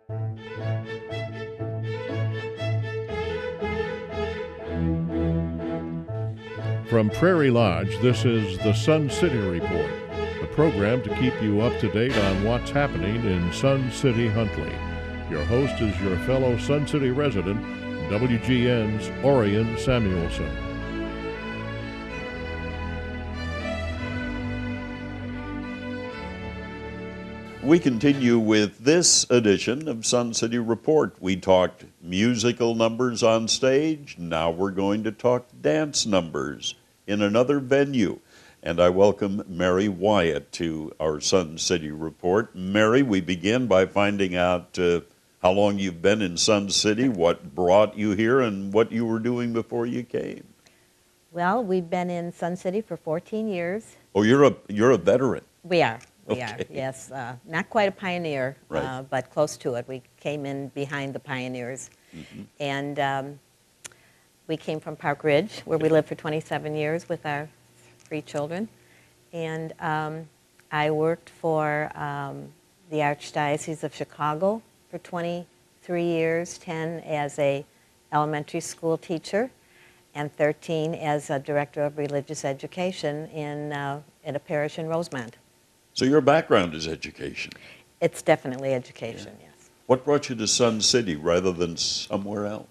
From Prairie Lodge, this is the Sun City Report, a program to keep you up to date on what's happening in Sun City, Huntley. Your host is your fellow Sun City resident, WGN's Orion Samuelson. We continue with this edition of Sun City Report. We talked musical numbers on stage. Now we're going to talk dance numbers in another venue. And I welcome Mary Wyatt to our Sun City Report. Mary, we begin by finding out how long you've been in Sun City, what brought you here, and what you were doing before you came. Well, we've been in Sun City for 14 years. Oh, you're a veteran. We are. We Okay. are, yes. Not quite a pioneer, Right. but close to it. We came in behind the pioneers. Mm-hmm. And we came from Park Ridge, where we lived for 27 years with our 3 children. And I worked for the Archdiocese of Chicago for 23 years, 10 as a elementary school teacher, and 13 as a director of religious education in a parish in Rosemont. So your background is education. It's definitely education, yes. What brought you to Sun City rather than somewhere else?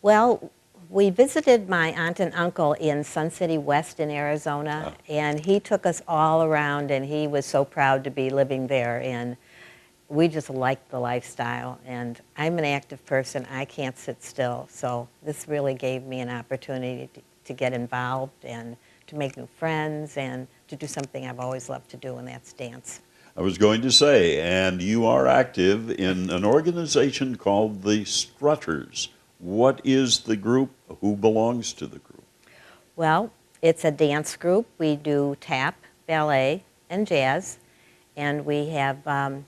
Well, we visited my aunt and uncle in Sun City West in Arizona, and he took us all around, and he was so proud to be living there, and we just liked the lifestyle. And I'm an active person. I can't sit still, so this really gave me an opportunity to get involved and to make new friends and to do something I've always loved to do, and that's dance. I was going to say, and you are active in an organization called the Strutters. What is the group? Who belongs to the group? Well, it's a dance group. We do tap, ballet, and jazz, and we have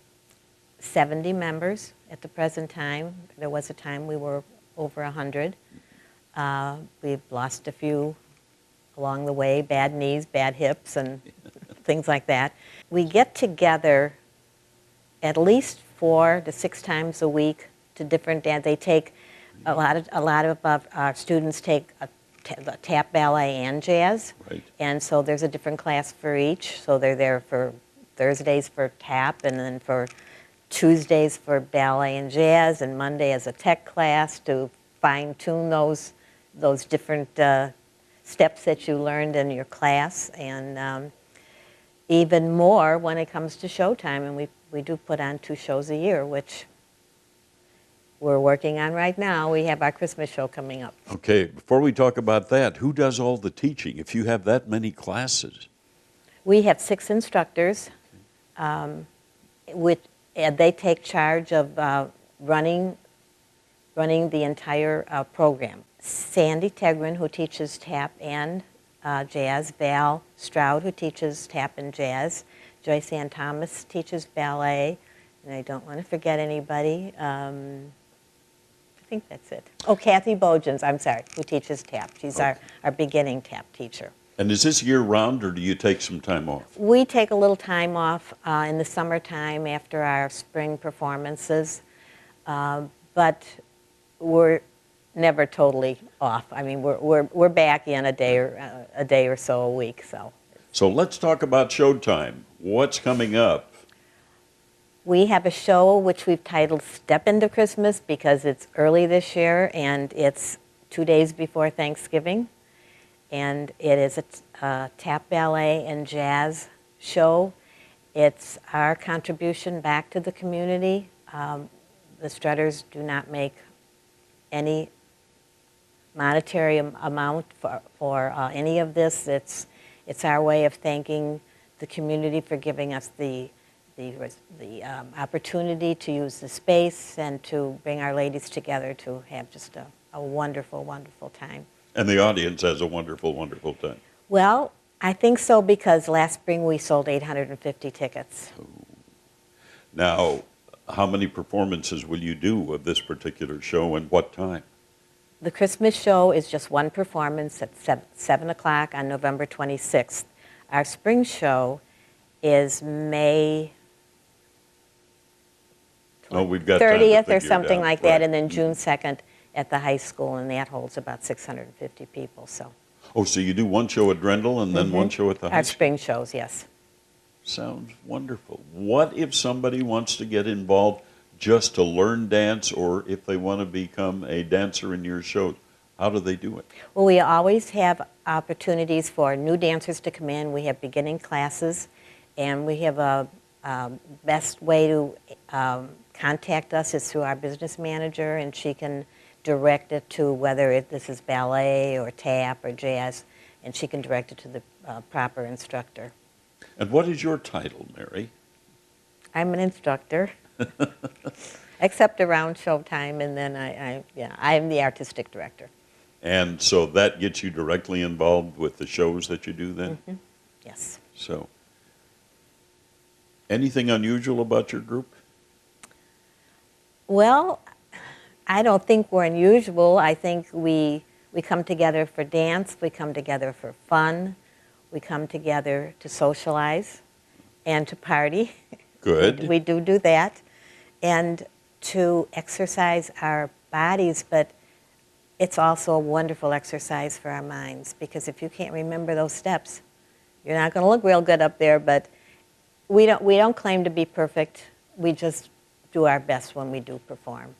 70 members at the present time. There was a time we were over 100. We've lost a few along the way, bad knees, bad hips, and things like that. We get together at least 4 to 6 times a week to different dance. They take a lot of our students take tap, ballet, and jazz, Right. and so there's a different class for each. So they're there for Thursdays for tap, and then for Tuesdays for ballet and jazz, and Monday as a tech class to fine-tune those different steps that you learned in your class, and even more when it comes to showtime. And we do put on 2 shows a year, which we're working on right now. We have our Christmas show coming up. Okay, before we talk about that, who does all the teaching if you have that many classes? We have 6 instructors, and they take charge of running the entire program. Sandy Tegrin, who teaches tap and jazz, Val Stroud, who teaches tap and jazz, Joyce Ann Thomas teaches ballet, and I don't want to forget anybody. I think that's it. Oh, Kathy Bojans, I'm sorry, who teaches tap. She's our beginning tap teacher. And is this year-round, or do you take some time off? We take a little time off in the summertime after our spring performances, but we're never totally off. I mean, we're back in a day or so a week. So let's talk about showtime. What's coming up? We have a show which we've titled Step Into Christmas because it's early this year and it's 2 days before Thanksgiving. And it is a tap, ballet, and jazz show. It's our contribution back to the community. The Strutters do not make any monetary amount for any of this. It's our way of thanking the community for giving us the opportunity to use the space and to bring our ladies together to have just a wonderful, wonderful time. And the audience has a wonderful, wonderful time. Well, I think so because last spring we sold 850 tickets. Now, how many performances will you do of this particular show and what time? The Christmas show is just one performance at 7 o'clock on November 26th. Our spring show is May Oh, we've got time to 30th or figure it something out. like that, Right. and then June 2nd at the high school, and that holds about 650 people. So Oh, so you do one show at Drendel and then one show at the high our school? spring shows, yes. Sounds wonderful. What if somebody wants to get involved just to learn dance, or if they want to become a dancer in your shows? How do they do it? Well, we always have opportunities for new dancers to come in. We have beginning classes, and we have a best way to contact us is through our business manager, and she can direct it to whether this is ballet or tap or jazz, and she can direct it to the proper instructor. And what is your title, Mary? I'm an instructor, except around showtime, and then I'm the artistic director. And so that gets you directly involved with the shows that you do then? Yes. So, anything unusual about your group? Well, I don't think we're unusual. I think we come together for dance, we come together for fun, we come together to socialize and to party. Good. We do that. And to exercise our bodies, but it's also a wonderful exercise for our minds, because if you can't remember those steps, you're not going to look real good up there. But we don't claim to be perfect. We just do our best when we do perform.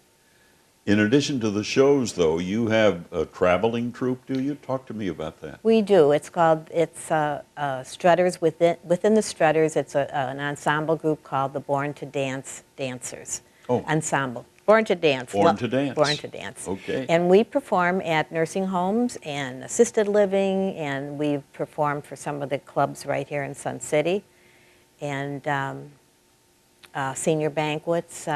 In addition to the shows, though, you have a traveling troupe, do you? Talk to me about that. We do. It's Strutters. Within the Strutters, it's an ensemble group called the Born to Dance Dancers. Oh. Ensemble. Born to Dance. Born to Dance. Born to Dance. Okay. And we perform at nursing homes and assisted living, and we've performed for some of the clubs right here in Sun City, and senior banquets.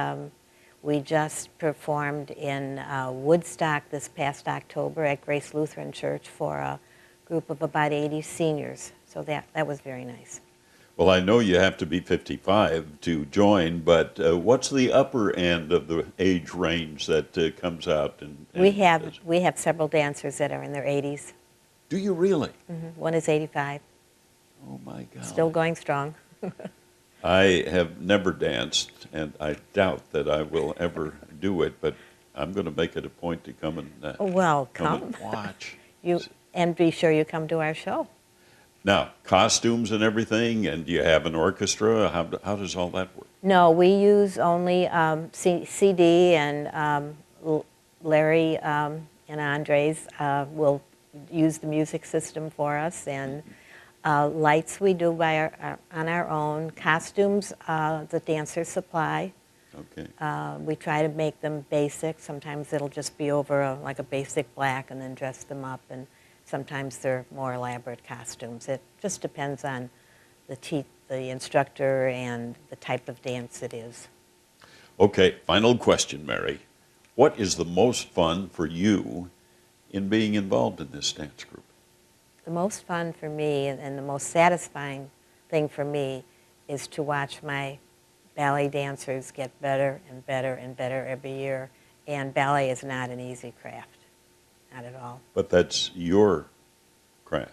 We just performed in Woodstock this past October at Grace Lutheran Church for a group of about 80 seniors. So that was very nice. Well, I know you have to be 55 to join, but what's the upper end of the age range that comes out? And we have several dancers that are in their 80s. Do you really? One is 85. Oh, my God. Still going strong. I have never danced, and I doubt that I will ever do it, but I'm going to make it a point to come and, Well, come come. and watch. And be sure you come to our show. Now, costumes and everything, and do you have an orchestra? How does all that work? No, we use only CD, and Larry and Andres will use the music system for us, and lights we do on our own. Costumes the dancers supply. Okay. We try to make them basic. Sometimes it'll just be over like a basic black and then dress them up, and sometimes they're more elaborate costumes. It just depends on the instructor and the type of dance it is. Okay, final question, Mary. What is the most fun for you in being involved in this dance group? The most fun for me and the most satisfying thing for me is to watch my ballet dancers get better and better and better every year. And ballet is not an easy craft, not at all. But that's your craft.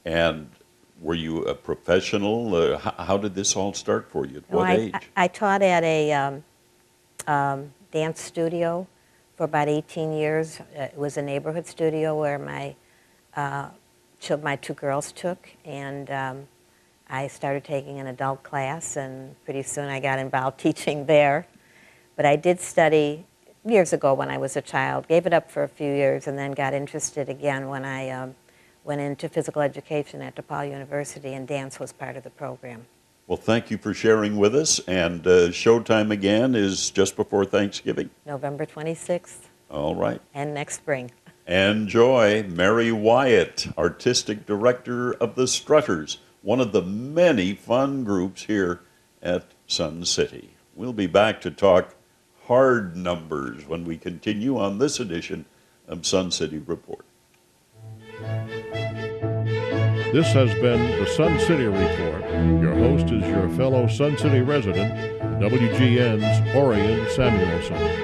And were you a professional? How did this all start for you? At what age? I taught at a dance studio for about 18 years. It was a neighborhood studio where my two girls took, and I started taking an adult class, and pretty soon I got involved teaching there. But I did study years ago when I was a child, gave it up for a few years, and then got interested again when I went into physical education at DePaul University, and dance was part of the program. Well, thank you for sharing with us, and showtime again is just before Thanksgiving. November 26th. All right. And next spring. Enjoy. Mary Wyatt, Artistic Director of the Strutters, one of the many fun groups here at Sun City. We'll be back to talk hard numbers when we continue on this edition of Sun City Report. This has been the Sun City Report. Your host is your fellow Sun City resident, WGN's Orion Samuelson.